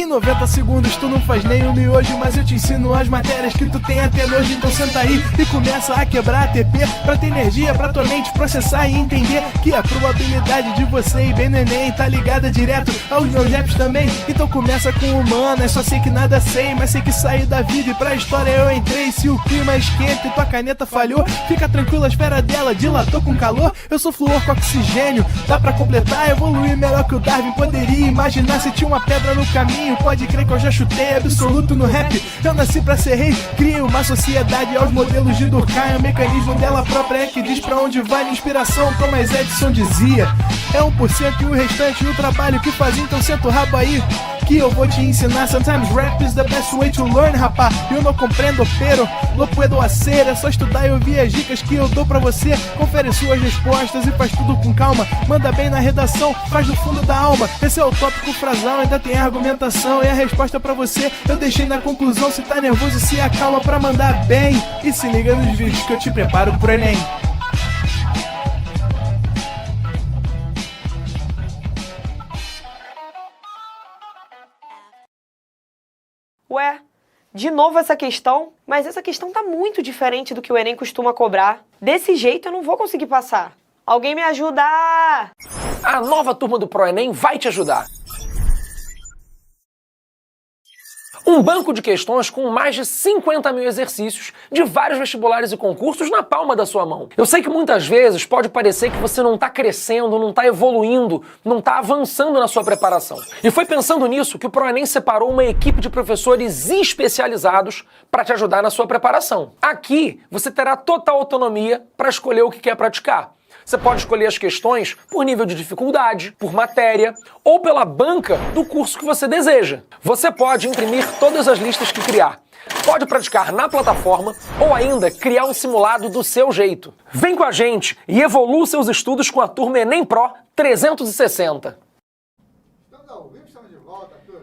Em 90 segundos tu não faz nem um miojo, mas eu te ensino as matérias que tu tem até nojo. Então senta aí e começa a quebrar a TP pra ter energia pra tua mente processar e entender que a probabilidade de você ir bem no Enem tá ligada direto aos meus raps também. Então começa com humanas, só sei que nada sei, mas sei que saí da vida e pra história eu entrei. Se o clima esquenta e tua caneta falhou, fica tranquilo, a esfera dela dilatou com calor. Eu sou flúor com oxigênio, dá pra completar, evoluir melhor que o Darwin poderia imaginar. Se tinha uma pedra no caminho, pode crer que eu já chutei absoluto no rap. Eu nasci pra ser rei, criei uma sociedade aos modelos de Durkheim. O mecanismo dela própria é que diz pra onde vai minha inspiração. Thomas Edison dizia, é 1% e o restante o trabalho que faz. Então senta o rabo aí que eu vou te ensinar. Sometimes rap is the best way to learn, rapá. Eu não compreendo, pero não puedo hacer. É só estudar e ouvir as dicas que eu dou pra você. Confere suas respostas e faz tudo com calma. Manda bem na redação, faz do fundo da alma. Esse é o tópico frasal, ainda tem a argumentação e a resposta pra você eu deixei na conclusão. Se tá nervoso, se acalma pra mandar bem. E se liga nos vídeos que eu te preparo pro Enem. Ué, de novo essa questão? Mas essa questão tá muito diferente do que o Enem costuma cobrar. Desse jeito eu não vou conseguir passar. Alguém me ajuda! A nova turma do ProEnem vai te ajudar. Um banco de questões com mais de 50 mil exercícios de vários vestibulares e concursos na palma da sua mão. Eu sei que muitas vezes pode parecer que você não está crescendo, não está evoluindo, não está avançando na sua preparação. E foi pensando nisso que o ProEnem separou uma equipe de professores especializados para te ajudar na sua preparação. Aqui você terá total autonomia para escolher o que quer praticar. Você pode escolher as questões por nível de dificuldade, por matéria ou pela banca do curso que você deseja. Você pode imprimir todas as listas que criar. Pode praticar na plataforma ou ainda criar um simulado do seu jeito. Vem com a gente e evolua seus estudos com a turma Enem Pro 360.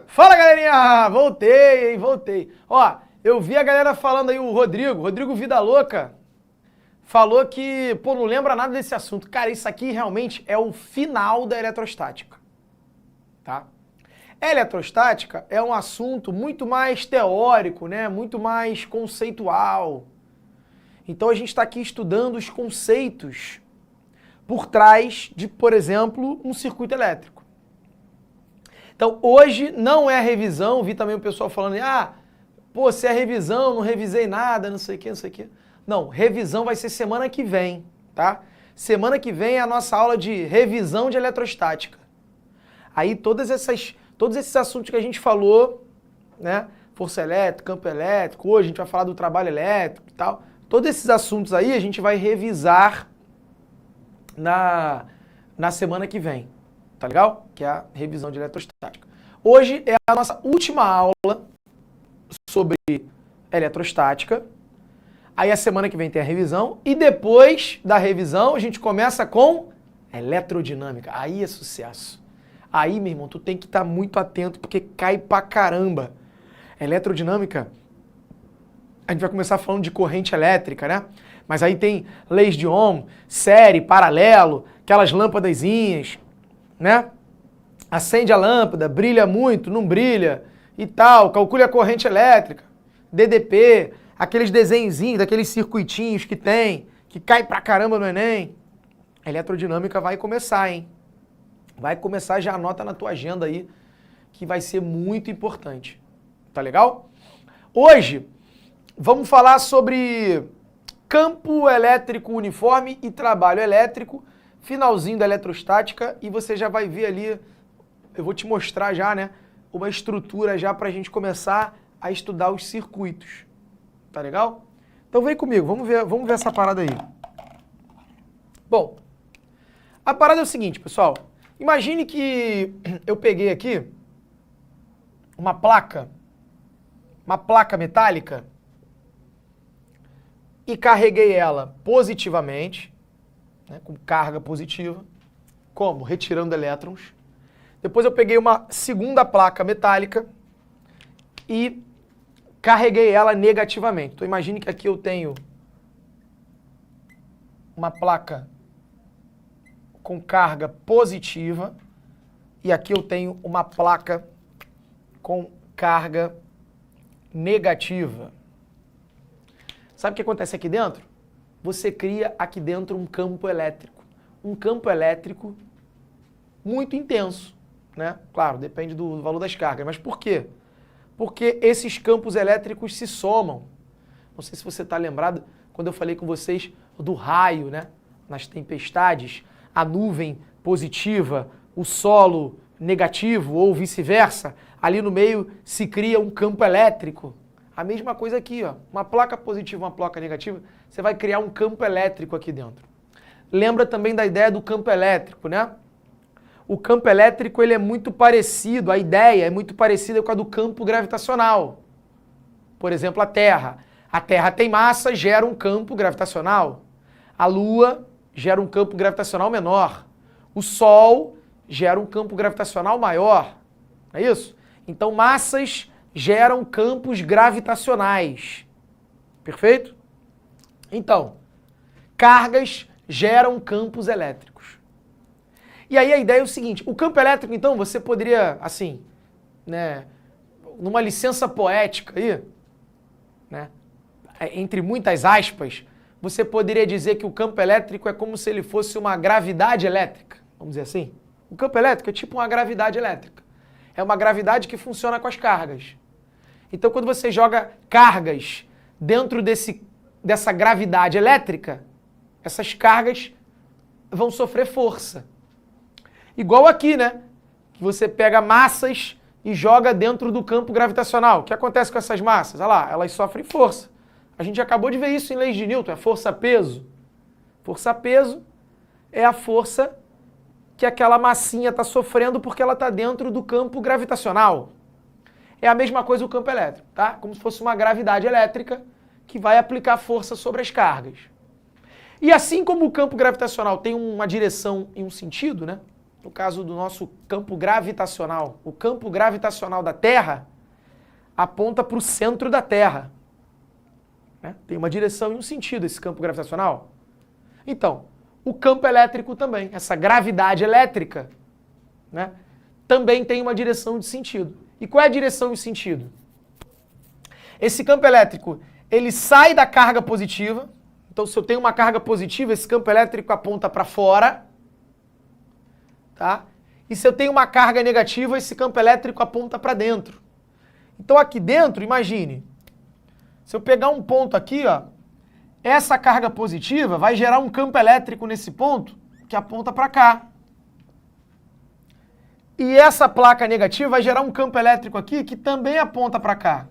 Fala, galerinha! Voltei, hein? Voltei. Ó, eu vi a galera falando aí, o Rodrigo Vida Louca, falou que, pô, não lembra nada desse assunto. Cara, isso aqui realmente é o final da eletrostática, tá? Eletrostática é um assunto muito mais teórico, né? Muito mais conceitual. Então a gente está aqui estudando os conceitos por trás de, por exemplo, um circuito elétrico. Então hoje não é revisão, vi também o pessoal falando, pô, se é revisão, não revisei nada, não sei o que, não sei o que. Não, revisão vai ser semana que vem, tá? Semana que vem é a nossa aula de revisão de eletrostática. Aí todos esses assuntos que a gente falou, né? Força elétrica, campo elétrico, hoje a gente vai falar do trabalho elétrico e tal. Todos esses assuntos aí a gente vai revisar na semana que vem, tá legal? Que é a revisão de eletrostática. Hoje é a nossa última aula sobre eletrostática. Aí a semana que vem tem a revisão e depois da revisão a gente começa com eletrodinâmica. Aí é sucesso. Aí, meu irmão, tu tem que estar muito atento porque cai pra caramba. Eletrodinâmica, a gente vai começar falando de corrente elétrica, né? Mas aí tem leis de Ohm, série, paralelo, aquelas lâmpadazinhas, né? Acende a lâmpada, brilha muito, não brilha e tal, calcule a corrente elétrica, DDP, aqueles desenhozinhos, daqueles circuitinhos que tem, que cai pra caramba no Enem. A eletrodinâmica vai começar, hein? Vai começar, já anota na tua agenda aí, que vai ser muito importante. Tá legal? Hoje, vamos falar sobre campo elétrico uniforme e trabalho elétrico, finalzinho da eletrostática, e você já vai ver ali, eu vou te mostrar já, né, uma estrutura já pra gente começar a estudar os circuitos. Tá legal? Então vem comigo, vamos ver essa parada aí. Bom, a parada é o seguinte, pessoal. Imagine que eu peguei aqui uma placa metálica e carreguei ela positivamente, né, com carga positiva. Como? Retirando elétrons. Depois eu peguei uma segunda placa metálica e carreguei ela negativamente. Então imagine que aqui eu tenho uma placa com carga positiva e aqui eu tenho uma placa com carga negativa. Sabe o que acontece aqui dentro? Você cria aqui dentro um campo elétrico. Um campo elétrico muito intenso, né? Claro, depende do valor das cargas. Mas por quê? Porque esses campos elétricos se somam. Não sei se você está lembrado quando eu falei com vocês do raio, né? Nas tempestades, a nuvem positiva, o solo negativo ou vice-versa, ali no meio se cria um campo elétrico. A mesma coisa aqui, ó. Uma placa positiva, uma placa negativa, você vai criar um campo elétrico aqui dentro. Lembra também da ideia do campo elétrico, né? O campo elétrico ele é muito parecido, a ideia é muito parecida com a do campo gravitacional. Por exemplo, a Terra. A Terra tem massa, gera um campo gravitacional. A Lua gera um campo gravitacional menor. O Sol gera um campo gravitacional maior. Não é isso? Então, massas geram campos gravitacionais. Perfeito? Então, cargas geram campos elétricos. E aí a ideia é o seguinte, o campo elétrico, então, você poderia, assim, né, numa licença poética aí, né, entre muitas aspas, você poderia dizer que o campo elétrico é como se ele fosse uma gravidade elétrica, vamos dizer assim. O campo elétrico é tipo uma gravidade elétrica. É uma gravidade que funciona com as cargas. Então, quando você joga cargas dentro dessa gravidade elétrica, essas cargas vão sofrer força. Igual aqui, né? Que você pega massas e joga dentro do campo gravitacional. O que acontece com essas massas? Olha lá, elas sofrem força. A gente acabou de ver isso em leis de Newton, é força-peso. Força-peso é a força que aquela massinha está sofrendo porque ela está dentro do campo gravitacional. É a mesma coisa o campo elétrico, tá? Como se fosse uma gravidade elétrica que vai aplicar força sobre as cargas. E assim como o campo gravitacional tem uma direção e um sentido, né? No caso do nosso campo gravitacional, o campo gravitacional da Terra aponta para o centro da Terra. Né? Tem uma direção e um sentido esse campo gravitacional. Então, o campo elétrico também, essa gravidade elétrica, né? Também tem uma direção de sentido. E qual é a direção e sentido? Esse campo elétrico, ele sai da carga positiva. Então, se eu tenho uma carga positiva, esse campo elétrico aponta para fora. Tá? E se eu tenho uma carga negativa, esse campo elétrico aponta para dentro. Então, aqui dentro, imagine, se eu pegar um ponto aqui, ó, essa carga positiva vai gerar um campo elétrico nesse ponto que aponta para cá. E essa placa negativa vai gerar um campo elétrico aqui que também aponta para cá.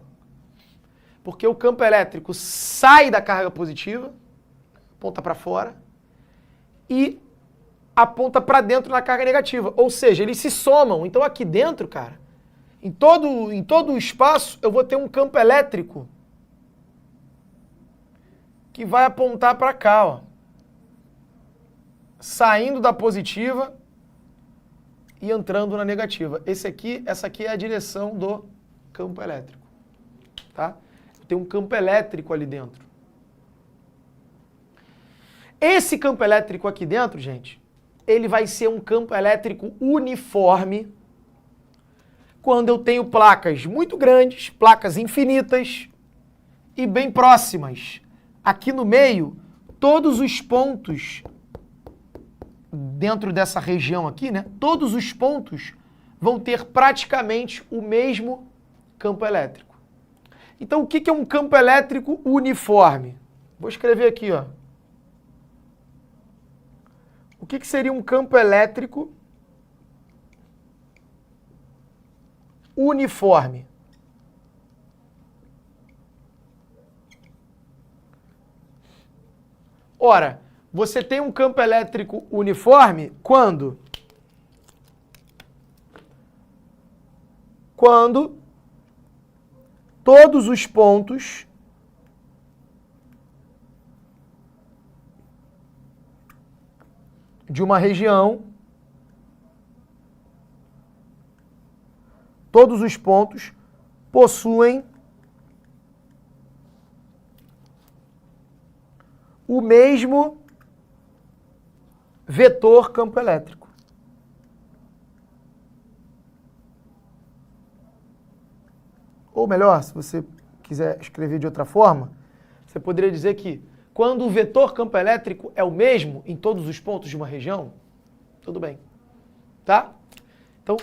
Porque o campo elétrico sai da carga positiva, aponta para fora, e aponta para dentro na carga negativa. Ou seja, eles se somam. Então aqui dentro, cara, em todo o espaço, eu vou ter um campo elétrico que vai apontar para cá, ó. Saindo da positiva e entrando na negativa. Essa aqui é a direção do campo elétrico. Tá? Tem um campo elétrico ali dentro. Esse campo elétrico aqui dentro, gente, ele vai ser um campo elétrico uniforme quando eu tenho placas muito grandes, placas infinitas e bem próximas. Aqui no meio, todos os pontos dentro dessa região aqui, né? Todos os pontos vão ter praticamente o mesmo campo elétrico. Então, o que é um campo elétrico uniforme? Vou escrever aqui, ó. O que seria um campo elétrico uniforme? Ora, você tem um campo elétrico uniforme quando? Quando todos os pontos de uma região, todos os pontos possuem o mesmo vetor campo elétrico. Ou melhor, se você quiser escrever de outra forma, você poderia dizer que quando o vetor campo elétrico é o mesmo em todos os pontos de uma região, tudo bem. Tá? Então,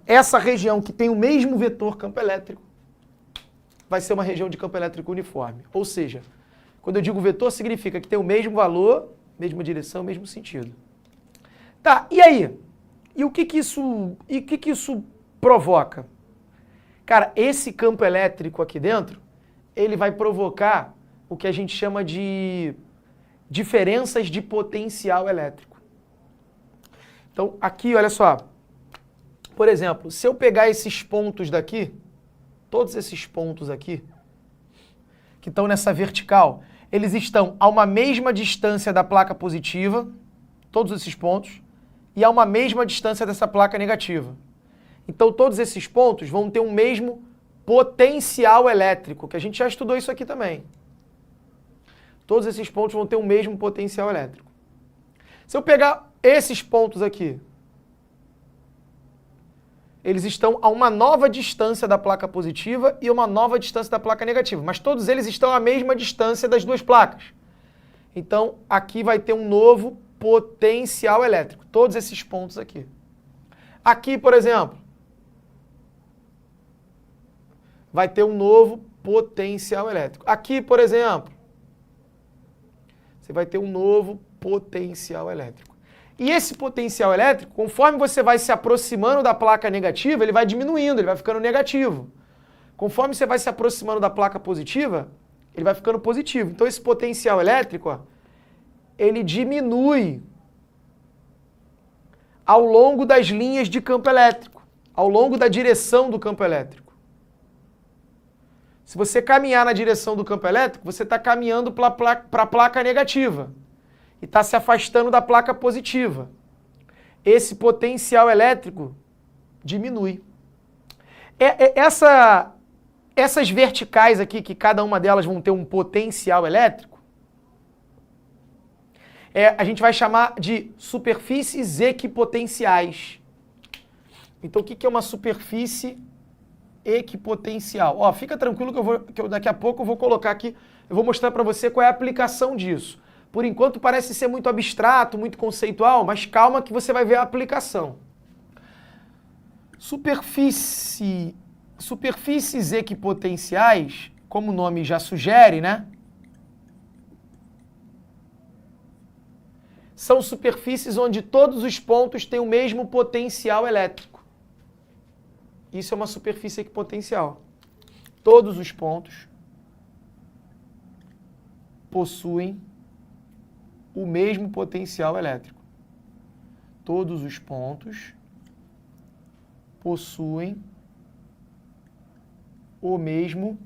essa região que tem o mesmo vetor campo elétrico vai ser uma região de campo elétrico uniforme. Ou seja, quando eu digo vetor, significa que tem o mesmo valor, mesma direção, mesmo sentido. Tá, e aí? E o que que isso provoca? Cara, esse campo elétrico aqui dentro, ele vai provocar o que a gente chama de diferenças de potencial elétrico. Então, aqui, olha só. Por exemplo, se eu pegar esses pontos daqui, todos esses pontos aqui, que estão nessa vertical, eles estão a uma mesma distância da placa positiva, todos esses pontos, e a uma mesma distância dessa placa negativa. Então, todos esses pontos vão ter um mesmo potencial elétrico, que a gente já estudou isso aqui também. Todos esses pontos vão ter o mesmo potencial elétrico. Se eu pegar esses pontos aqui, eles estão a uma nova distância da placa positiva e uma nova distância da placa negativa, mas todos eles estão à mesma distância das duas placas. Então, aqui vai ter um novo potencial elétrico, todos esses pontos aqui. Aqui, por exemplo, vai ter um novo potencial elétrico. Aqui, por exemplo, você vai ter um novo potencial elétrico. E esse potencial elétrico, conforme você vai se aproximando da placa negativa, ele vai diminuindo, ele vai ficando negativo. Conforme você vai se aproximando da placa positiva, ele vai ficando positivo. Então esse potencial elétrico, ó, ele diminui ao longo das linhas de campo elétrico, ao longo da direção do campo elétrico. Se você caminhar na direção do campo elétrico, você está caminhando para a placa negativa e está se afastando da placa positiva. Esse potencial elétrico diminui. Essas verticais aqui, que cada uma delas vão ter um potencial elétrico, a gente vai chamar de superfícies equipotenciais. Então, o que é uma superfície equipotencial? Ó, fica tranquilo que daqui a pouco eu vou colocar aqui, eu vou mostrar para você qual é a aplicação disso. Por enquanto parece ser muito abstrato, muito conceitual, mas calma que você vai ver a aplicação. Superfícies equipotenciais, como o nome já sugere, né? São superfícies onde todos os pontos têm o mesmo potencial elétrico. Isso é uma superfície equipotencial. Todos os pontos possuem o mesmo potencial elétrico. Todos os pontos possuem o mesmo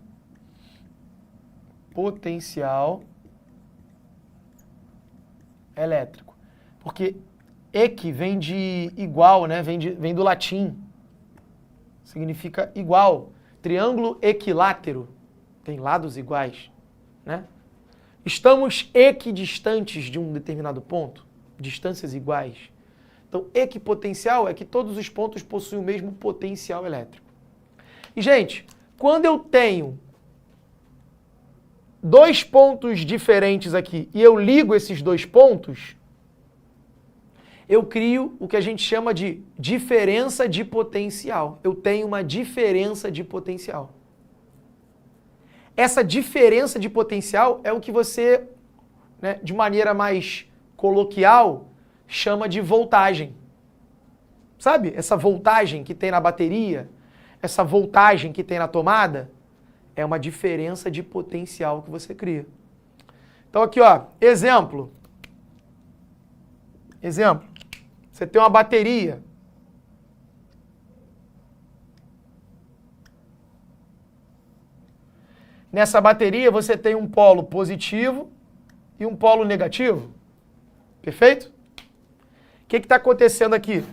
potencial elétrico. Porque equi vem de igual, né? Vem do latim. Significa igual. Triângulo equilátero. Tem lados iguais, né? Estamos equidistantes de um determinado ponto, distâncias iguais. Então, equipotencial é que todos os pontos possuem o mesmo potencial elétrico. E, gente, quando eu tenho dois pontos diferentes aqui e eu ligo esses dois pontos, eu crio o que a gente chama de diferença de potencial. Eu tenho uma diferença de potencial. Essa diferença de potencial é o que você, né, de maneira mais coloquial, chama de voltagem. Sabe? Essa voltagem que tem na bateria, essa voltagem que tem na tomada, é uma diferença de potencial que você cria. Então aqui, ó, exemplo. Exemplo. Você tem uma bateria. Nessa bateria você tem um polo positivo e um polo negativo. Perfeito? O que está acontecendo aqui?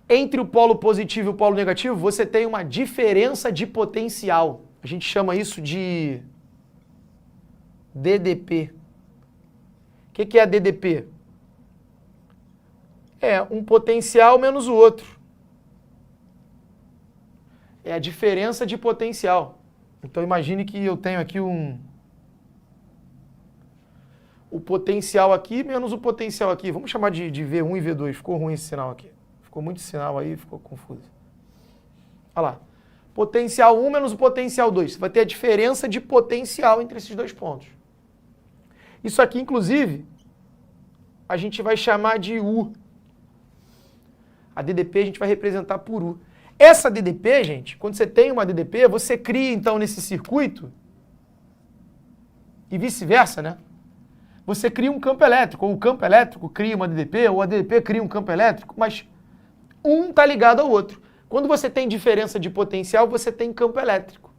Entre o polo positivo e o polo negativo, você tem uma diferença de potencial. A gente chama isso de DDP. O que é DDP? É um potencial menos o outro. é a diferença de potencial. Então imagine que eu tenho aqui o potencial aqui menos o potencial aqui. Vamos chamar de V1 e V2. Ficou ruim esse sinal aqui. Ficou muito sinal aí, ficou confuso. Olha lá. Potencial 1 menos o potencial 2. Você vai ter a diferença de potencial entre esses dois pontos. Isso aqui, inclusive, a gente vai chamar de U. A DDP a gente vai representar por U. Essa DDP, gente, quando você tem uma DDP, você cria, então, nesse circuito, e vice-versa, né? Você cria um campo elétrico, ou o campo elétrico cria uma DDP, ou a DDP cria um campo elétrico, mas um está ligado ao outro. Quando você tem diferença de potencial, você tem campo elétrico.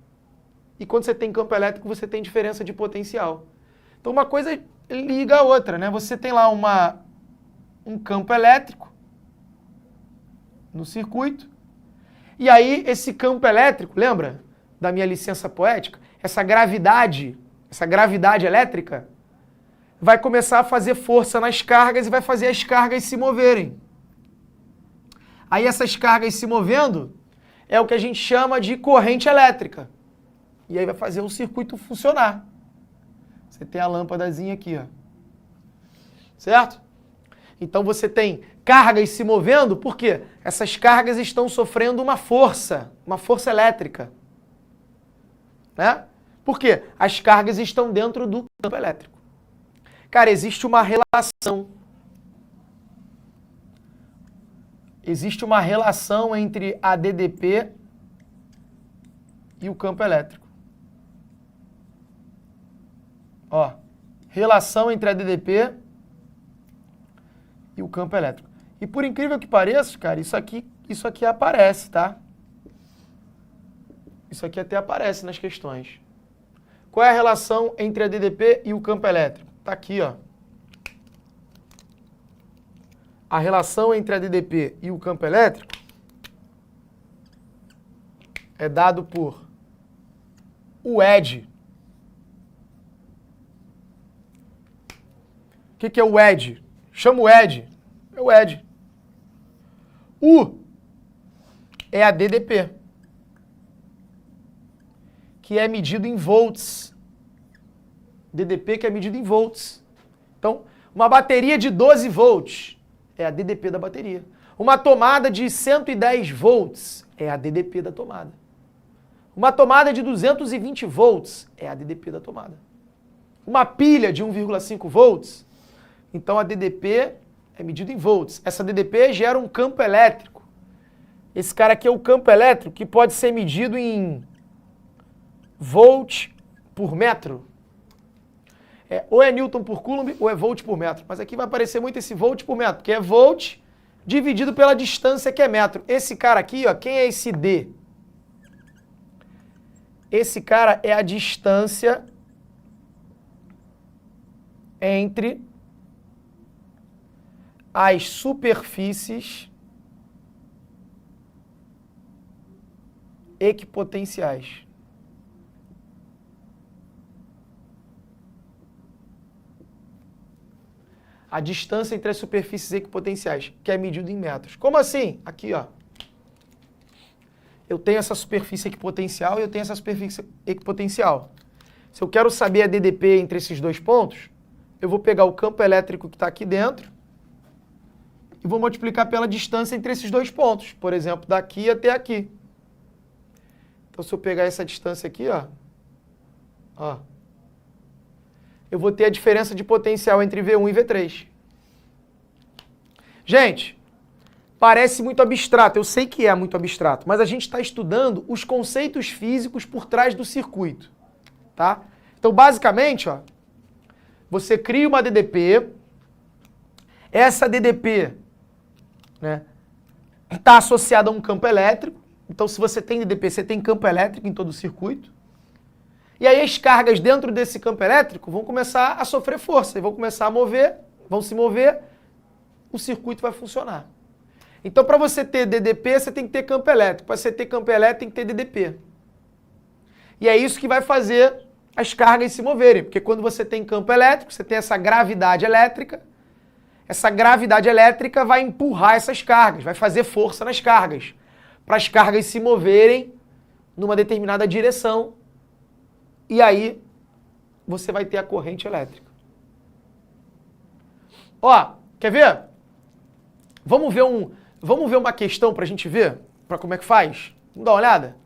E quando você tem campo elétrico, você tem diferença de potencial. Então uma coisa liga a outra, né? Você tem lá um campo elétrico no circuito, e aí esse campo elétrico, lembra da minha licença poética? Essa gravidade elétrica, vai começar a fazer força nas cargas e vai fazer as cargas se moverem. Aí essas cargas se movendo é o que a gente chama de corrente elétrica. E aí vai fazer o circuito funcionar. Você tem a lâmpadazinha aqui, ó. Certo? Então você tem cargas se movendo, por quê? Essas cargas estão sofrendo uma força elétrica. Né? Por quê? As cargas estão dentro do campo elétrico. Cara, existe uma relação. Existe uma relação entre a DDP e o campo elétrico. Ó, relação entre a DDP e o campo elétrico. E por incrível que pareça, cara, isso aqui aparece, tá? Isso aqui até aparece nas questões. Qual é a relação entre a DDP e o campo elétrico? Tá aqui, ó. A relação entre a DDP e o campo elétrico é dado por o ED. O que é o ED? Chama o ED. É o ED. U é a DDP, que é medido em volts. DDP que é medido em volts. Então, uma bateria de 12 volts é a DDP da bateria. Uma tomada de 110 volts é a DDP da tomada. Uma tomada de 220 volts é a DDP da tomada. Uma pilha de 1,5 volts, então a DDP é medida em volts. Essa DDP gera um campo elétrico. Esse cara aqui é o campo elétrico que pode ser medido em volt por metro. Ou é Newton por Coulomb ou é volt por metro. Mas aqui vai aparecer muito esse volt por metro, que é volt dividido pela distância, que é metro. Esse cara aqui, ó, quem é esse D? Esse cara é a distância entre as superfícies equipotenciais. A distância entre as superfícies equipotenciais, que é medido em metros. Como assim? Aqui, ó. Eu tenho essa superfície equipotencial e eu tenho essa superfície equipotencial. Se eu quero saber a DDP entre esses dois pontos, eu vou pegar o campo elétrico que está aqui dentro e vou multiplicar pela distância entre esses dois pontos. Por exemplo, daqui até aqui. Então, se eu pegar essa distância aqui, ó, eu vou ter a diferença de potencial entre V1 e V3. Gente, parece muito abstrato, eu sei que é muito abstrato, mas a gente está estudando os conceitos físicos por trás do circuito, tá? Então, basicamente, ó, você cria uma DDP, essa DDP, né, está associada a um campo elétrico, então se você tem DDP, você tem campo elétrico em todo o circuito, e aí as cargas dentro desse campo elétrico vão começar a sofrer força, e vão começar a mover, vão se mover, o circuito vai funcionar. Então, para você ter DDP, você tem que ter campo elétrico. Para você ter campo elétrico, tem que ter DDP. E é isso que vai fazer as cargas se moverem, porque quando você tem campo elétrico, você tem essa gravidade elétrica vai empurrar essas cargas, vai fazer força nas cargas, para as cargas se moverem numa determinada direção e aí você vai ter a corrente elétrica. Ó, quer ver? Vamos ver uma questão para a gente ver para como é que faz? Vamos dar uma olhada?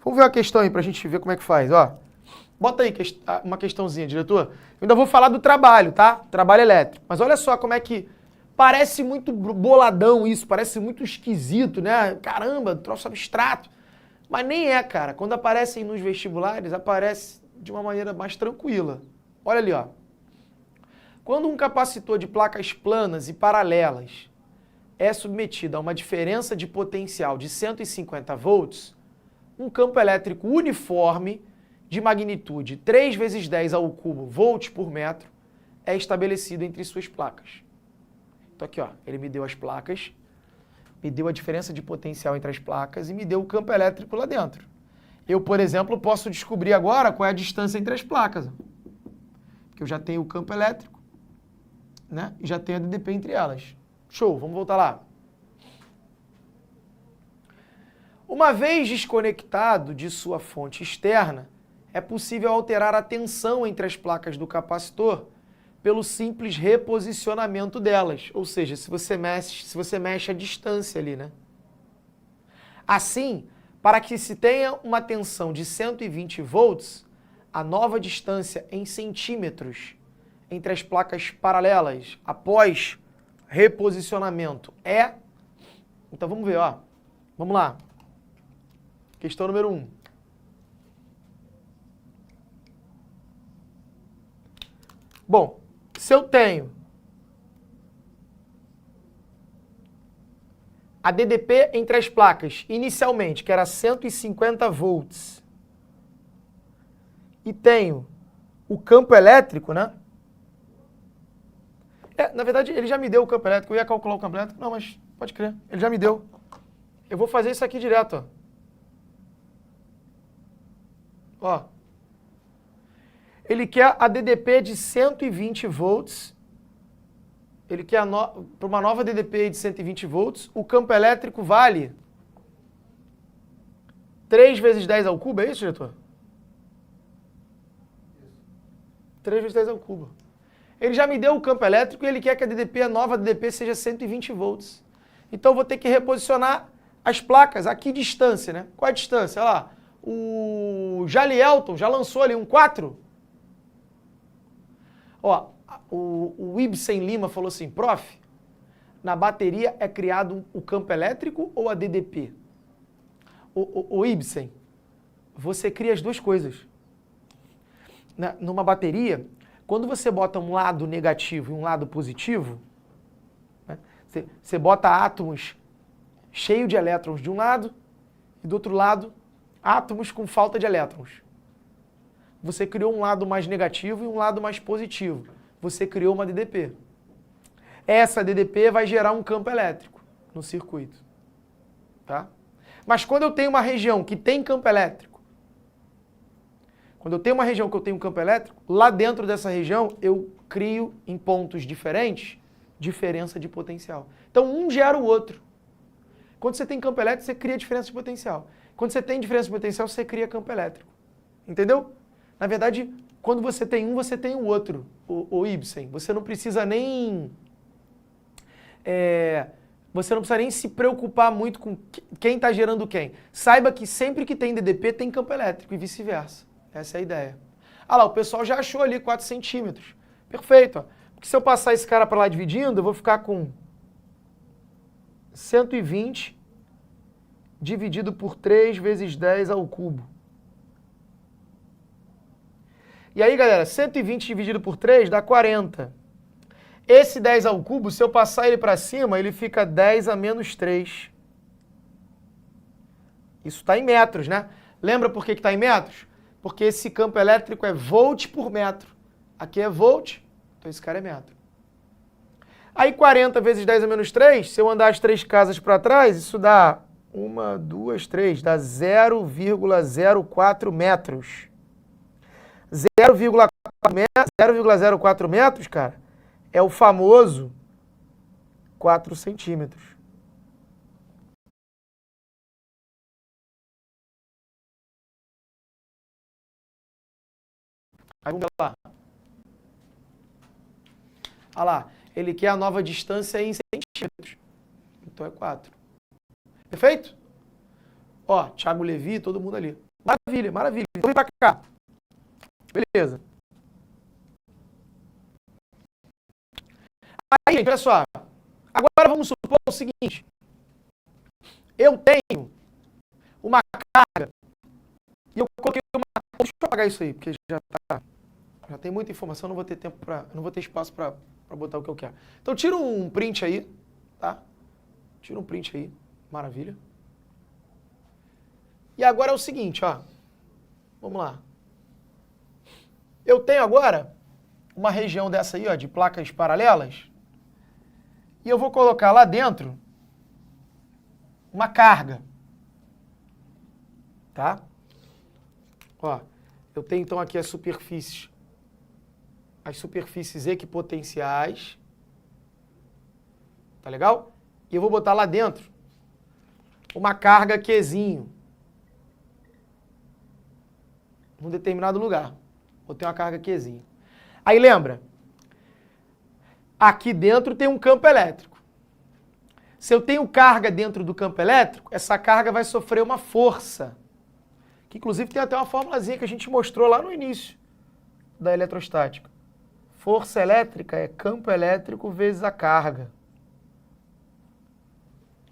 Vamos ver uma questão aí para a gente ver como é que faz, ó. Bota aí uma questãozinha, diretor. Eu ainda vou falar do trabalho, tá? Trabalho elétrico. Mas olha só como é que parece muito boladão isso, parece muito esquisito, né? Caramba, troço abstrato. Mas nem é, cara. Quando aparecem nos vestibulares, aparece de uma maneira mais tranquila. Olha ali, ó. Quando um capacitor de placas planas e paralelas é submetido a uma diferença de potencial de 150 volts, um campo elétrico uniforme de magnitude 3 vezes 10 ao cubo volts por metro é estabelecido entre suas placas. Então aqui, ó, ele me deu as placas, me deu a diferença de potencial entre as placas e me deu o campo elétrico lá dentro. Eu, por exemplo, posso descobrir agora qual é a distância entre as placas. Porque eu já tenho o campo elétrico, né? E já tenho a DDP entre elas. Show, vamos voltar lá. Uma vez desconectado de sua fonte externa, é possível alterar a tensão entre as placas do capacitor pelo simples reposicionamento delas. Ou seja, se você mexe a distância ali, né? Assim, para que se tenha uma tensão de 120 volts, a nova distância em centímetros entre as placas paralelas após reposicionamento é... Então vamos ver, ó. Vamos lá. Questão número 1. Bom, se eu tenho a DDP entre as placas, inicialmente, que era 150 volts, e tenho o campo elétrico, né? Na verdade, ele já me deu o campo elétrico. Eu ia calcular o campo elétrico. Não, mas pode crer. Ele já me deu. Eu vou fazer isso aqui direto, ó. Ó. Ele quer a DDP de 120 volts. Ele quer para uma nova DDP de 120 volts. O campo elétrico vale 3 vezes 10 ao cubo. É isso, diretor? 3 vezes 10 ao cubo. Ele já me deu o campo elétrico e ele quer que a nova DDP seja 120 volts. Então eu vou ter que reposicionar as placas a que distância, né? Qual é a distância? Olha lá, o Jalielton já lançou ali um 4. Ó, o Ibsen Lima falou assim, prof, na bateria é criado o campo elétrico ou a DDP? O Ibsen, você cria as duas coisas. Numa bateria, quando você bota um lado negativo e um lado positivo, né, você bota átomos cheios de elétrons de um lado e do outro lado átomos com falta de elétrons. Você criou um lado mais negativo e um lado mais positivo. Você criou uma DDP. Essa DDP vai gerar um campo elétrico no circuito. Tá? Mas quando eu tenho uma região que tem campo elétrico, quando eu tenho uma região que eu tenho um campo elétrico, lá dentro dessa região eu crio em pontos diferentes diferença de potencial. Então um gera o outro. Quando você tem campo elétrico, você cria diferença de potencial. Quando você tem diferença de potencial, você cria campo elétrico. Entendeu? Na verdade, quando você tem um, você tem o outro, o Ibsen. Você não precisa nem... você não precisa nem se preocupar muito com quem está gerando quem. Saiba que sempre que tem DDP, tem campo elétrico e vice-versa. Essa é a ideia. Ah lá, o pessoal já achou ali 4 centímetros. Perfeito. Ó. Porque se eu passar esse cara para lá dividindo, eu vou ficar com 120 dividido por 3 vezes 10 ao cubo. E aí, galera, 120 dividido por 3 dá 40. Esse 10 ao cubo, se eu passar ele para cima, ele fica 10 a menos 3. Isso está em metros, né? Lembra por que está em metros? Porque esse campo elétrico é volt por metro. Aqui é volt, então esse cara é metro. Aí 40 vezes 10 a menos 3, se eu andar as 3 casas para trás, isso dá 1, 2, 3, dá 0,04 metros. 0,04 metros, cara, é o famoso 4 centímetros. Aí vamos lá. Olha lá, ele quer a nova distância em centímetros. Então é 4. Perfeito? Ó, Thiago Levi, todo mundo ali. Maravilha, maravilha. Então vem pra cá. Beleza. Aí, gente, olha só. Agora vamos supor o seguinte. Eu tenho uma carga e eu coloquei uma... Deixa eu apagar isso aí, porque já tem muita informação, não vou ter tempo para, não vou ter espaço para botar o que eu quero. Então tira um print aí, tá? Tira um print aí, maravilha. E agora é o seguinte, ó. Vamos lá. Eu tenho agora uma região dessa aí, ó, de placas paralelas. E eu vou colocar lá dentro uma carga. Tá? Ó, eu tenho então aqui as superfícies equipotenciais. Tá legal? E eu vou botar lá dentro uma carga Qzinho. Num determinado lugar. Botei uma carga Qzinho. Aí lembra, aqui dentro tem um campo elétrico. Se eu tenho carga dentro do campo elétrico, essa carga vai sofrer uma força. Que inclusive tem até uma formulazinha que a gente mostrou lá no início da eletrostática. Força elétrica é campo elétrico vezes a carga.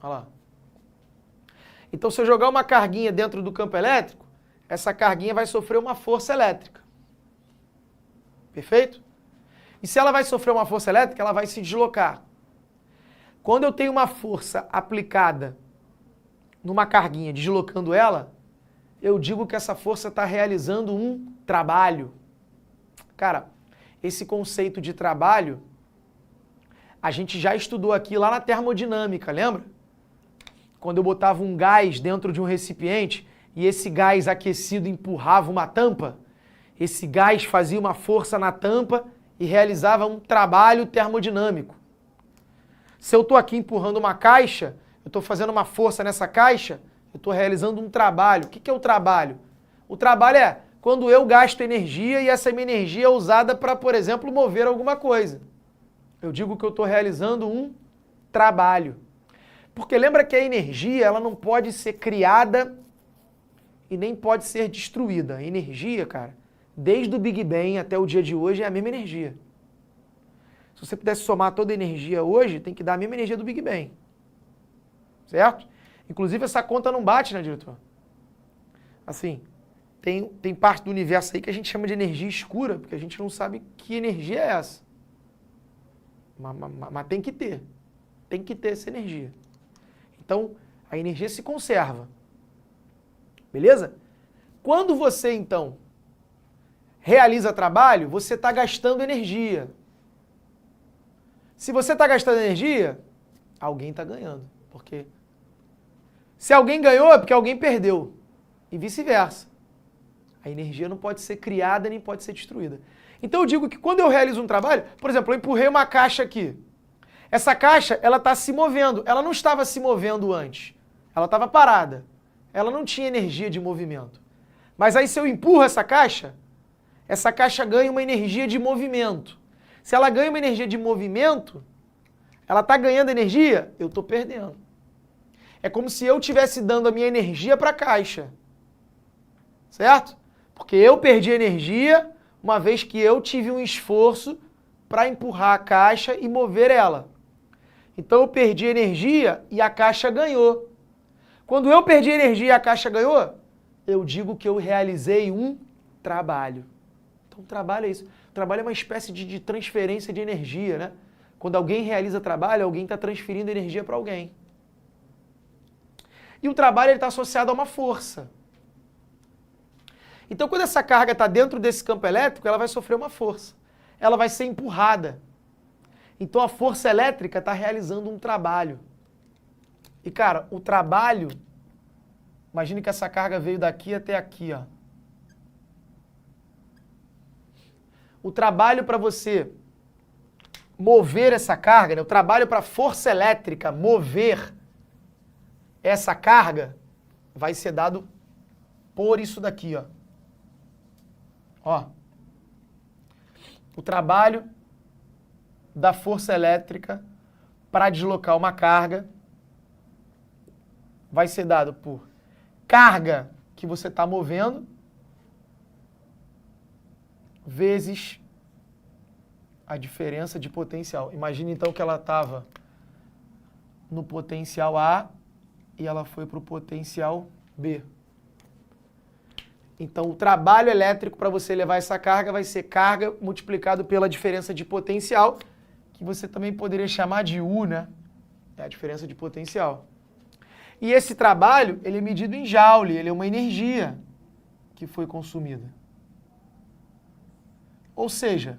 Olha lá. Então se eu jogar uma carguinha dentro do campo elétrico, essa carguinha vai sofrer uma força elétrica. Perfeito? E se ela vai sofrer uma força elétrica, ela vai se deslocar. Quando eu tenho uma força aplicada numa carguinha, deslocando ela, eu digo que essa força está realizando um trabalho. Cara, esse conceito de trabalho, a gente já estudou aqui lá na termodinâmica, lembra? Quando eu botava um gás dentro de um recipiente e esse gás aquecido empurrava uma tampa, esse gás fazia uma força na tampa e realizava um trabalho termodinâmico. Se eu estou aqui empurrando uma caixa, eu estou fazendo uma força nessa caixa, eu estou realizando um trabalho. O que é o trabalho? O trabalho é quando eu gasto energia e essa minha energia é usada para, por exemplo, mover alguma coisa. Eu digo que eu estou realizando um trabalho. Porque lembra que a energia ela não pode ser criada e nem pode ser destruída. A energia, cara, desde o Big Bang até o dia de hoje é a mesma energia. Se você pudesse somar toda a energia hoje, tem que dar a mesma energia do Big Bang. Certo? Inclusive essa conta não bate, né, diretor? Assim, tem parte do universo aí que a gente chama de energia escura, porque a gente não sabe que energia é essa. Mas tem que ter. Tem que ter essa energia. Então, a energia se conserva. Beleza? Quando você, então, realiza trabalho, você está gastando energia. Se você está gastando energia, alguém está ganhando. Porque se alguém ganhou é porque alguém perdeu. E vice-versa. A energia não pode ser criada nem pode ser destruída. Então eu digo que quando eu realizo um trabalho, por exemplo, eu empurrei uma caixa aqui. Essa caixa, ela está se movendo. Ela não estava se movendo antes. Ela estava parada. Ela não tinha energia de movimento. Mas aí se eu empurro essa caixa ganha uma energia de movimento. Se ela ganha uma energia de movimento, ela está ganhando energia, eu estou perdendo. É como se eu estivesse dando a minha energia para a caixa. Certo? Porque eu perdi energia uma vez que eu tive um esforço para empurrar a caixa e mover ela. Então eu perdi energia e a caixa ganhou. Quando eu perdi energia e a caixa ganhou, eu digo que eu realizei um trabalho. Então trabalho é isso. Trabalho é uma espécie de transferência de energia, né? Quando alguém realiza trabalho, alguém está transferindo energia para alguém. E o trabalho está associado a uma força. Então, quando essa carga está dentro desse campo elétrico, ela vai sofrer uma força. Ela vai ser empurrada. Então, a força elétrica está realizando um trabalho. E, cara, o trabalho... Imagine que essa carga veio daqui até aqui, ó. O trabalho para você mover essa carga, né? O trabalho para a força elétrica mover essa carga vai ser dado por isso daqui, ó. Ó. O trabalho da força elétrica para deslocar uma carga vai ser dado por carga que você está movendo vezes a diferença de potencial. Imagine então que ela estava no potencial A e ela foi para o potencial B. Então, o trabalho elétrico para você levar essa carga vai ser carga multiplicado pela diferença de potencial, que você também poderia chamar de U, né? É a diferença de potencial. E esse trabalho, ele é medido em joule, ele é uma energia que foi consumida. Ou seja,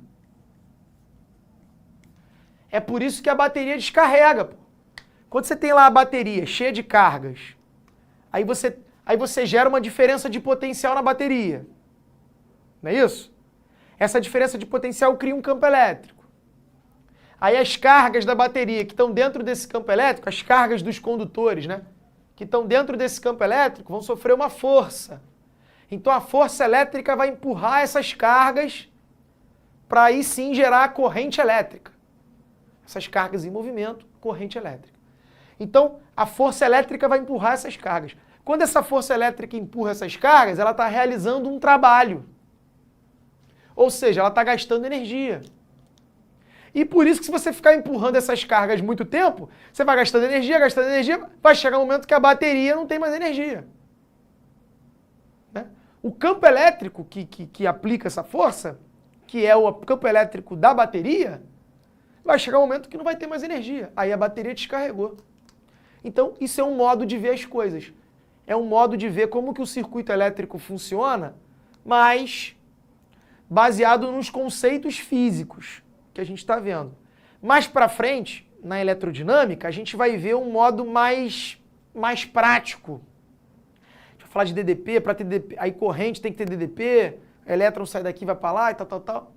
é por isso que a bateria descarrega, pô. Quando você tem lá a bateria cheia de cargas, aí você gera uma diferença de potencial na bateria. Não é isso? Essa diferença de potencial cria um campo elétrico. Aí as cargas da bateria que estão dentro desse campo elétrico, as cargas dos condutores, né? Que estão dentro desse campo elétrico, vão sofrer uma força. Então a força elétrica vai empurrar essas cargas para aí sim gerar a corrente elétrica. Essas cargas em movimento, corrente elétrica. Então, a força elétrica vai empurrar essas cargas. Quando essa força elétrica empurra essas cargas, ela está realizando um trabalho. Ou seja, ela está gastando energia. E por isso que se você ficar empurrando essas cargas muito tempo, você vai gastando energia, vai chegar um momento que a bateria não tem mais energia. Né? O campo elétrico que aplica essa força, que é o campo elétrico da bateria, vai chegar um momento que não vai ter mais energia. Aí a bateria descarregou. Então, isso é um modo de ver as coisas. É um modo de ver como que o circuito elétrico funciona, mas baseado nos conceitos físicos que a gente está vendo. Mais para frente, na eletrodinâmica, a gente vai ver um modo mais prático. A gente vai falar de DDP, para ter DDP, aí corrente tem que ter DDP, elétron sai daqui, vai para lá e tal.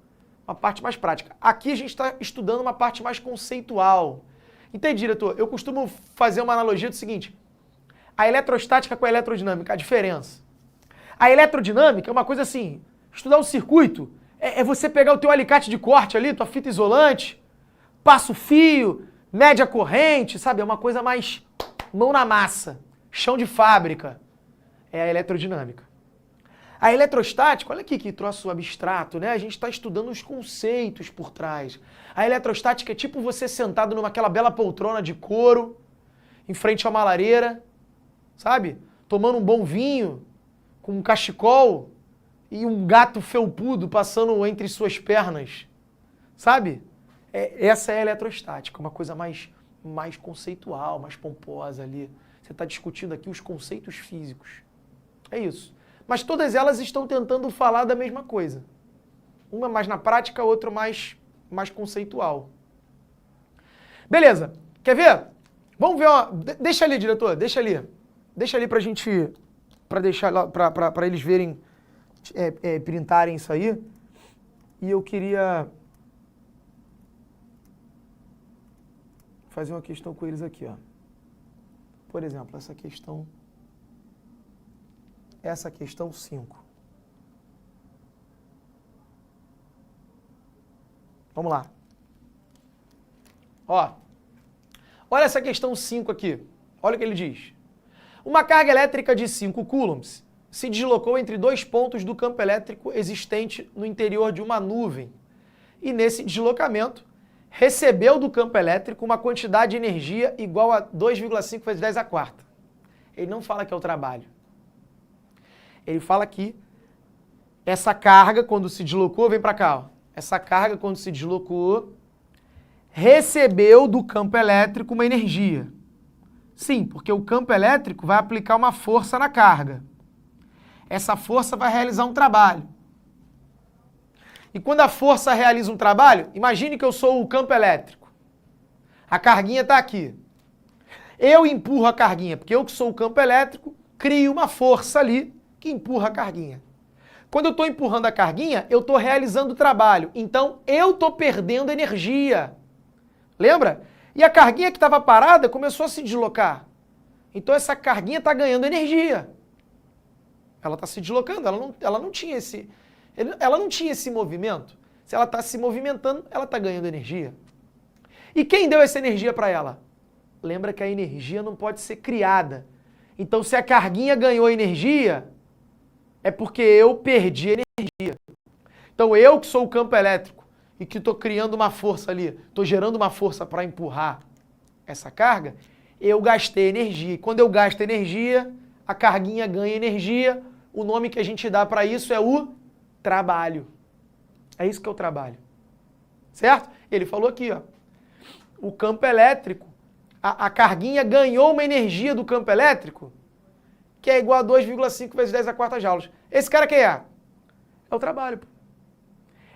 Uma parte mais prática. Aqui a gente está estudando uma parte mais conceitual. Entende, diretor? Eu costumo fazer uma analogia do seguinte: a eletrostática com a eletrodinâmica, a diferença. A eletrodinâmica é uma coisa assim, estudar o circuito é você pegar o teu alicate de corte ali, tua fita isolante, passa o fio, mede a corrente, sabe? É uma coisa mais mão na massa, chão de fábrica. É a eletrodinâmica. A eletrostática, olha aqui que troço abstrato, né? A gente está estudando os conceitos por trás. A eletrostática é tipo você sentado naquela bela poltrona de couro, em frente a uma lareira, sabe? Tomando um bom vinho, com um cachecol e um gato felpudo passando entre suas pernas, sabe? Essa é a eletrostática, uma coisa mais conceitual, mais pomposa ali. Você está discutindo aqui os conceitos físicos. É isso. Mas todas elas estão tentando falar da mesma coisa. Uma mais na prática, a outra mais conceitual. Beleza. Quer ver? Vamos ver, ó. Deixa ali, diretor, deixa ali. Deixa ali pra gente, pra eles verem, printarem isso aí. E eu queria fazer uma questão com eles aqui, ó. Por exemplo, essa questão 5. Vamos lá. Ó, olha essa questão 5 aqui. Olha o que ele diz. Uma carga elétrica de 5 coulombs se deslocou entre dois pontos do campo elétrico existente no interior de uma nuvem. E nesse deslocamento, recebeu do campo elétrico uma quantidade de energia igual a 2,5 vezes 10 à quarta. Ele não fala que é o trabalho. Ele fala que essa carga, quando se deslocou, vem para cá, ó. Essa carga, quando se deslocou, recebeu do campo elétrico uma energia. Sim, porque o campo elétrico vai aplicar uma força na carga. Essa força vai realizar um trabalho. E quando a força realiza um trabalho, imagine que eu sou o campo elétrico. A carguinha está aqui. Eu empurro a carguinha, porque eu que sou o campo elétrico, crio uma força ali que empurra a carguinha. Quando eu estou empurrando a carguinha, eu estou realizando o trabalho. Então, eu estou perdendo energia. Lembra? E a carguinha que estava parada começou a se deslocar. Então, essa carguinha está ganhando energia. Ela está se deslocando, ela não tinha esse movimento. Se ela está se movimentando, ela está ganhando energia. E quem deu essa energia para ela? Lembra que a energia não pode ser criada. Então, se a carguinha ganhou energia, é porque eu perdi energia. Então, eu que sou o campo elétrico e que estou criando uma força ali, estou gerando uma força para empurrar essa carga, eu gastei energia. E quando eu gasto energia, a carguinha ganha energia. O nome que a gente dá para isso é o trabalho. É isso que é o trabalho. Certo? Ele falou aqui, ó. O campo elétrico, a carguinha ganhou uma energia do campo elétrico que é igual a 2,5 vezes 10 a quarta joules. Esse cara quem é? É o trabalho.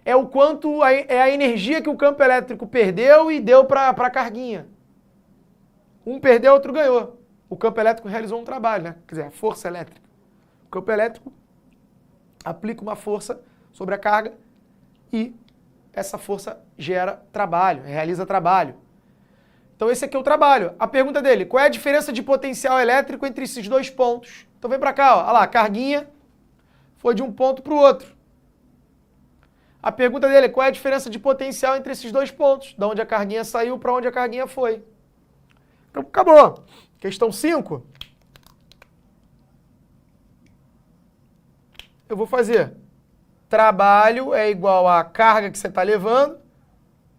É o quanto, é a energia que o campo elétrico perdeu e deu para a carguinha. Um perdeu, outro ganhou. O campo elétrico realizou um trabalho, né? Quer dizer, a força elétrica. O campo elétrico aplica uma força sobre a carga e essa força gera trabalho, realiza trabalho. Então esse aqui é o trabalho. A pergunta dele, qual é a diferença de potencial elétrico entre esses dois pontos? Então vem para cá, ó. Olha lá, a carguinha foi de um ponto para o outro. A pergunta dele é qual é a diferença de potencial entre esses dois pontos? Da onde a carguinha saiu para onde a carguinha foi. Então acabou. Questão 5. Eu vou fazer trabalho é igual à carga que você está levando,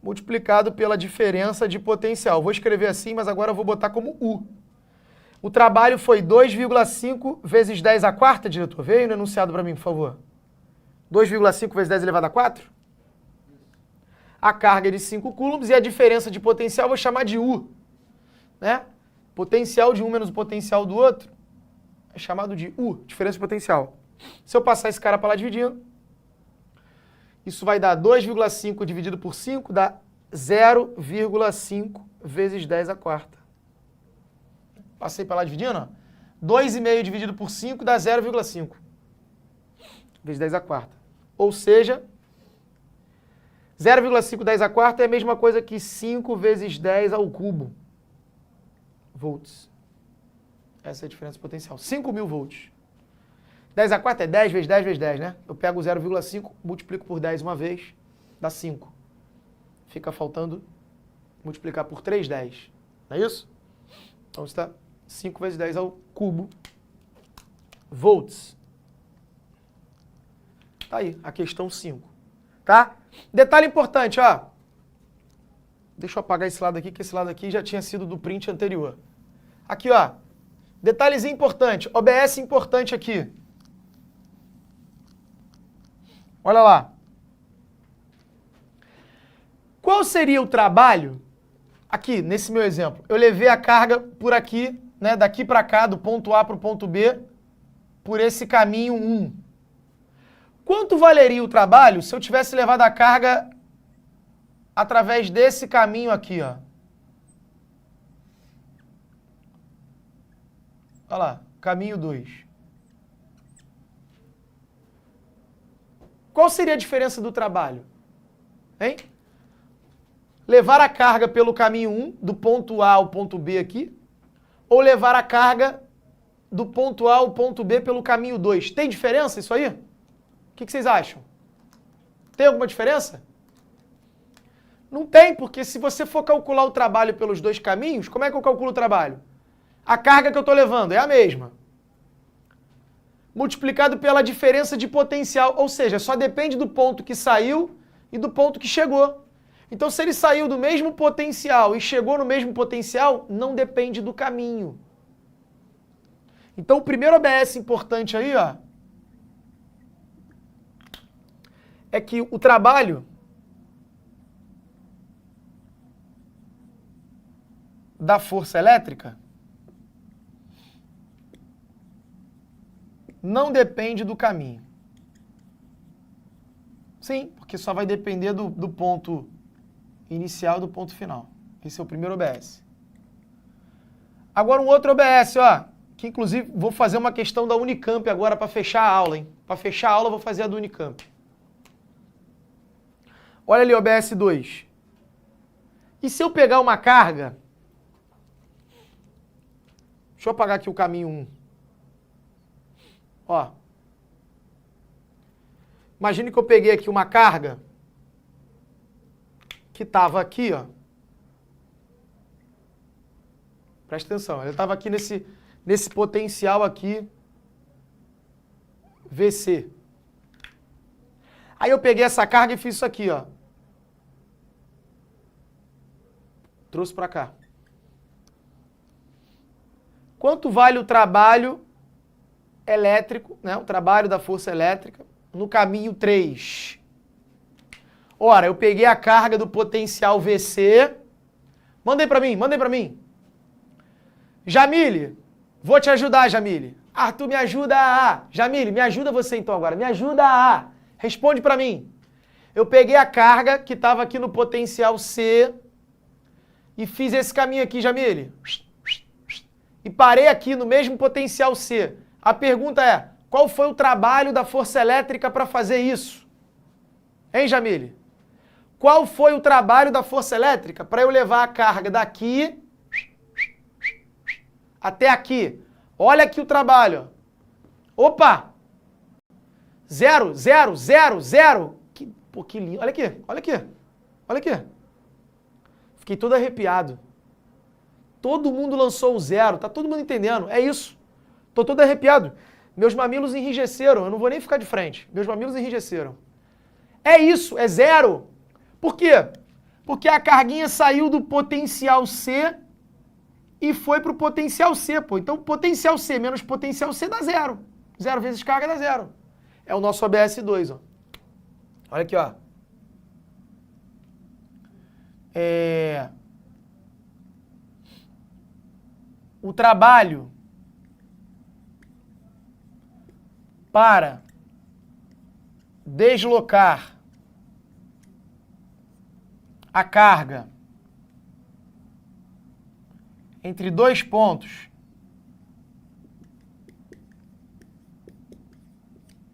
multiplicado pela diferença de potencial. Vou escrever assim, mas agora eu vou botar como U. O trabalho foi 2,5 vezes 10 a quarta, diretor? Veio no enunciado para mim, por favor. 2,5 vezes 10 elevado a 4? A carga é de 5 coulombs e a diferença de potencial eu vou chamar de U. Né? Potencial de um menos o potencial do outro é chamado de U, diferença de potencial. Se eu passar esse cara para lá dividindo, isso vai dar 2,5 dividido por 5, dá 0,5 vezes 10 a quarta. Passei para lá dividindo, ó. 2,5 dividido por 5 dá 0,5 vezes 10 a quarta. Ou seja, 0,5 10 a quarta é a mesma coisa que 5 vezes 10 ao cubo. Volts. Essa é a diferença de potencial. 5.000 volts. 10 a quarta é 10 vezes 10 vezes 10, né? Eu pego 0,5, multiplico por 10 uma vez, dá 5. Fica faltando multiplicar por 3, 10. Não é isso? Então está 5 vezes 10 ao cubo. Volts. Tá aí, a questão 5. Tá? Detalhe importante, ó. Deixa eu apagar esse lado aqui, que esse lado aqui já tinha sido do print anterior. Aqui, ó. Detalhezinho importante. OBS importante aqui. Olha lá. Qual seria o trabalho? Aqui, nesse meu exemplo. Eu levei a carga por aqui, né, daqui para cá, do ponto A para o ponto B, por esse caminho 1. Quanto valeria o trabalho se eu tivesse levado a carga através desse caminho aqui, ó? Olha lá, caminho 2. Qual seria a diferença do trabalho? Hein? Levar a carga pelo caminho 1, do ponto A ao ponto B aqui, ou levar a carga do ponto A ao ponto B pelo caminho 2. Tem diferença isso aí? O que vocês acham? Tem alguma diferença? Não tem, porque se você for calcular o trabalho pelos dois caminhos, como é que eu calculo o trabalho? A carga que eu estou levando é a mesma. Multiplicado pela diferença de potencial, ou seja, só depende do ponto que saiu e do ponto que chegou. Então, se ele saiu do mesmo potencial e chegou no mesmo potencial, não depende do caminho. Então, o primeiro OBS importante aí, ó, é que o trabalho da força elétrica não depende do caminho. Sim, porque só vai depender do ponto inicial e do ponto final. Esse é o primeiro OBS. Agora um outro OBS, ó, que inclusive vou fazer uma questão da Unicamp agora para fechar a aula, hein? Para fechar a aula eu vou fazer a do Unicamp. Olha ali, OBS 2. E se eu pegar uma carga... Deixa eu apagar aqui o caminho 1. Ó. Imagine que eu peguei aqui uma carga que estava aqui, ó. Presta atenção, ele estava aqui nesse potencial aqui, VC. Aí eu peguei essa carga e fiz isso aqui, ó. Trouxe para cá. Quanto vale o trabalho elétrico, né? O trabalho da força elétrica no caminho 3? Ora, eu peguei a carga do potencial VC. Mandei para mim. Jamile, vou te ajudar, Jamile. Arthur, me ajuda a. Jamile, me ajuda você então agora. Me ajuda a. Responde para mim. Eu peguei a carga que estava aqui no potencial C e fiz esse caminho aqui, Jamile. E parei aqui no mesmo potencial C. A pergunta é, qual foi o trabalho da força elétrica para fazer isso? Hein, Jamile? Qual foi o trabalho da força elétrica para eu levar a carga daqui até aqui? Olha aqui o trabalho. Opa! 0, 0, 0, 0. Pô, que lindo. Olha aqui, olha aqui. Olha aqui. Fiquei todo arrepiado. Todo mundo lançou o 0. Tá todo mundo entendendo. É isso. Tô todo arrepiado. Meus mamilos enrijeceram. Eu não vou nem ficar de frente. Meus mamilos enrijeceram. É isso, é 0. Por quê? Porque a carguinha saiu do potencial C e foi para o potencial C, pô. Então, potencial C menos potencial C dá 0. 0 vezes carga dá 0. É o nosso OBS2, ó. Olha aqui, ó. O trabalho para deslocar a carga entre dois pontos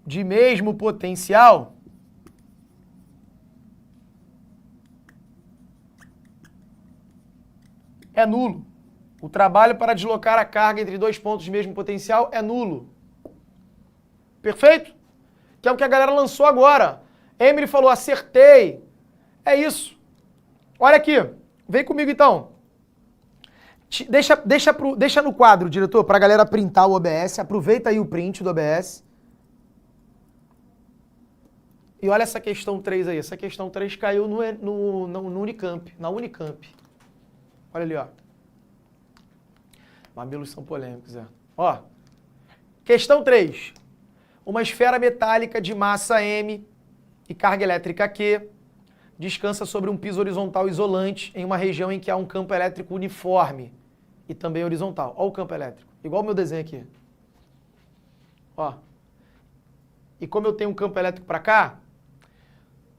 de mesmo potencial é nulo. O trabalho para deslocar a carga entre dois pontos de mesmo potencial é nulo. Perfeito? Que é o que a galera lançou agora. Emily falou, acertei. É isso. Olha aqui. Vem comigo então. Deixa no quadro, diretor, para a galera printar o OBS. Aproveita aí o print do OBS. E olha essa questão 3 aí. Essa questão 3 caiu no Unicamp, na Unicamp. Olha ali, ó. Mamilos são polêmicos, é. Ó. Questão 3. Uma esfera metálica de massa M e carga elétrica Q descansa sobre um piso horizontal isolante em uma região em que há um campo elétrico uniforme e também horizontal. Ó o campo elétrico. Igual o meu desenho aqui. Ó. E como eu tenho um campo elétrico para cá,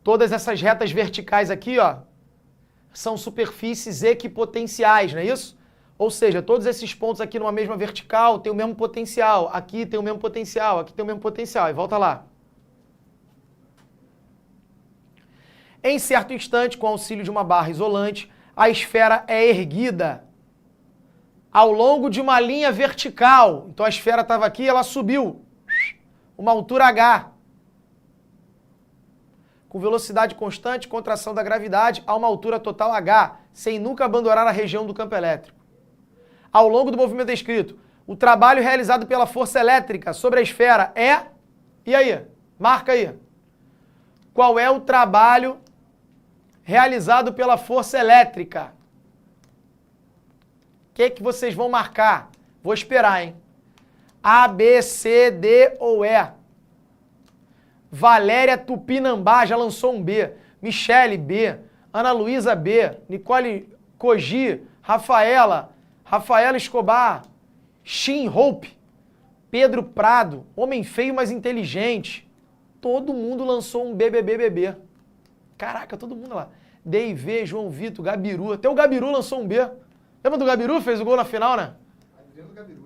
todas essas retas verticais aqui, ó, são superfícies equipotenciais, não é isso? Ou seja, todos esses pontos aqui numa mesma vertical têm o mesmo potencial. Aqui tem o mesmo potencial, aqui tem o mesmo potencial. E volta lá. Em certo instante, com auxílio de uma barra isolante, a esfera é erguida ao longo de uma linha vertical. Então a esfera estava aqui, ela subiu uma altura h. Com velocidade constante, contração da gravidade, a uma altura total h, sem nunca abandonar a região do campo elétrico. Ao longo do movimento descrito, o trabalho realizado pela força elétrica sobre a esfera é... E aí? Marca aí. Qual é o trabalho realizado pela força elétrica? O que vocês vão marcar? Vou esperar, hein? A, B, C, D ou E? Valéria Tupinambá já lançou um B. Michele, B. Ana Luísa, B. Nicole Koji, Rafaela Escobar, Shin Hope, Pedro Prado, homem feio, mas inteligente. Todo mundo lançou um BBBBB. Caraca, todo mundo lá. D&V, João Vitor, Gabiru. Até o Gabiru lançou um B. Lembra do Gabiru? Fez o gol na final, né?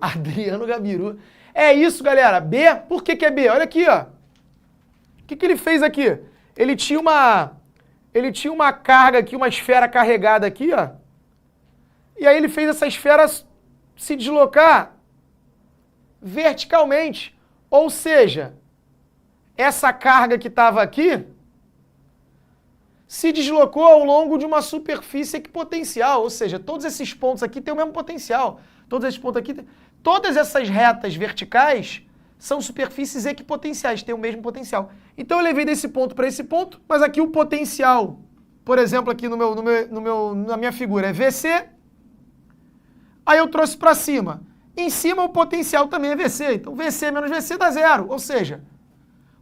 Adriano Gabiru. É isso, galera. B, por que é B? Olha aqui, ó. O que ele fez aqui? Ele tinha uma carga aqui, uma esfera carregada aqui, ó. E aí ele fez essa esfera se deslocar verticalmente. Ou seja, essa carga que estava aqui se deslocou ao longo de uma superfície equipotencial, ou seja, todos esses pontos aqui têm o mesmo potencial. Todos esses pontos aqui, todas essas retas verticais são superfícies equipotenciais, têm o mesmo potencial. Então eu levei desse ponto para esse ponto, mas aqui o potencial, por exemplo, aqui na minha figura é VC, aí eu trouxe para cima. Em cima o potencial também é VC, então VC menos VC dá zero, ou seja,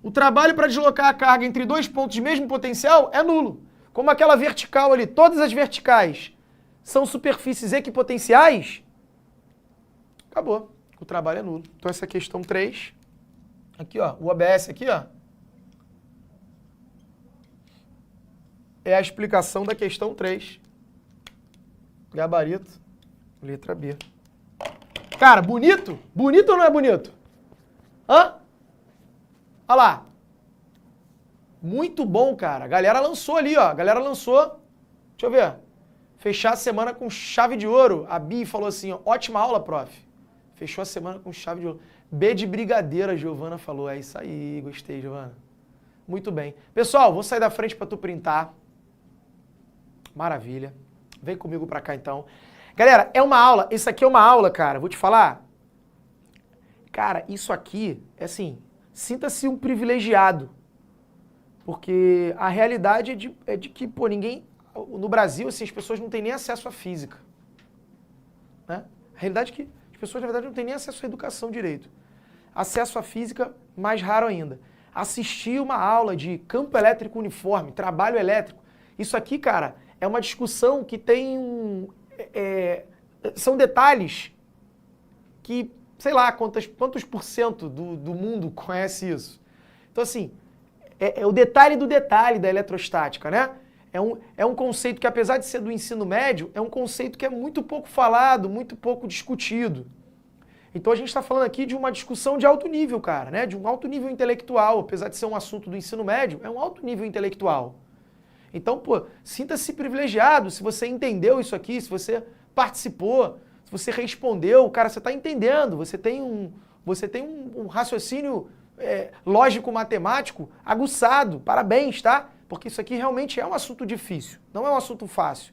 o trabalho para deslocar a carga entre dois pontos de mesmo potencial é nulo. Como aquela vertical ali, todas as verticais são superfícies equipotenciais, acabou. O trabalho é nulo. Então essa questão 3, aqui ó, o OBS aqui ó, é a explicação da questão 3. Gabarito, letra B. Cara, bonito? Bonito ou não é bonito? Hã? Olha lá. Muito bom, cara. A galera lançou ali, ó. A galera lançou. Deixa eu ver. Fechar a semana com chave de ouro. A Bi falou assim, ó, ótima aula, prof. Fechou a semana com chave de ouro. B de brigadeira, a Giovana falou. É isso aí, gostei, Giovana. Muito bem. Pessoal, vou sair da frente para tu printar. Maravilha. Vem comigo para cá, então. Galera, é uma aula. Isso aqui é uma aula, cara. Vou te falar. Cara, isso aqui é assim... Sinta-se um privilegiado, porque a realidade é de que, pô, ninguém, no Brasil, assim, as pessoas não têm nem acesso à física, né? A realidade é que as pessoas, na verdade, não têm nem acesso à educação direito. Acesso à física, mais raro ainda. Assistir uma aula de campo elétrico uniforme, trabalho elétrico, isso aqui, cara, é uma discussão que tem são detalhes que... sei lá quantos por cento do mundo conhece isso. Então, assim, é o detalhe do detalhe da eletrostática, né? É um conceito que, apesar de ser do ensino médio, é um conceito que é muito pouco falado, muito pouco discutido. Então, a gente está falando aqui de uma discussão de alto nível, cara, né? De um alto nível intelectual, apesar de ser um assunto do ensino médio, é um alto nível intelectual. Então, pô, sinta-se privilegiado se você entendeu isso aqui, se você participou, se você respondeu, cara, você está entendendo, você tem um raciocínio lógico-matemático aguçado, parabéns, tá? Porque isso aqui realmente é um assunto difícil, não é um assunto fácil.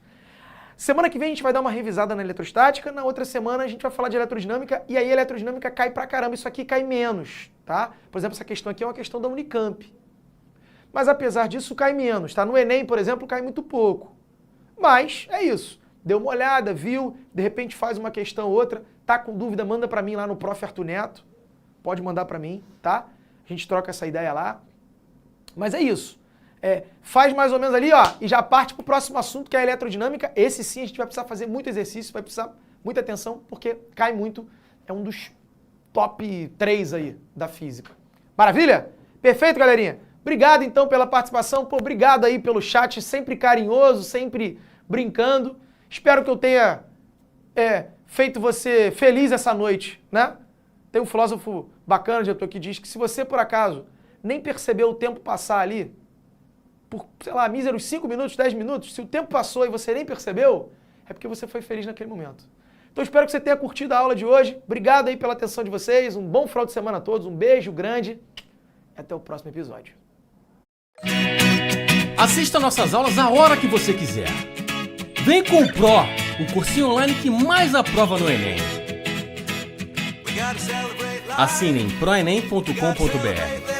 Semana que vem a gente vai dar uma revisada na eletrostática, na outra semana a gente vai falar de eletrodinâmica, e aí a eletrodinâmica cai pra caramba, isso aqui cai menos, tá? Por exemplo, essa questão aqui é uma questão da Unicamp. Mas apesar disso, cai menos, tá? No Enem, por exemplo, cai muito pouco. Mas é isso. Deu uma olhada, viu, de repente faz uma questão ou outra, tá com dúvida, manda para mim lá no Prof. Arthur Neto, pode mandar para mim, tá? A gente troca essa ideia lá. Mas é isso. Faz mais ou menos ali, ó, e já parte pro próximo assunto, que é a eletrodinâmica. Esse sim a gente vai precisar fazer muito exercício, vai precisar muita atenção, porque cai muito, é um dos top 3 aí da física. Maravilha? Perfeito, galerinha? Obrigado então pela participação, pô, obrigado aí pelo chat, sempre carinhoso, sempre brincando. Espero que eu tenha feito você feliz essa noite, né? Tem um filósofo bacana, já tô aqui, diz que se você, por acaso, nem percebeu o tempo passar ali, por, sei lá, míseros 5 minutos, 10 minutos, se o tempo passou e você nem percebeu, é porque você foi feliz naquele momento. Então espero que você tenha curtido a aula de hoje. Obrigado aí pela atenção de vocês, um bom final de semana a todos, um beijo grande e até o próximo episódio. Assista nossas aulas a hora que você quiser. Vem com o Pro, o cursinho online que mais aprova no Enem. Assine em proenem.com.br.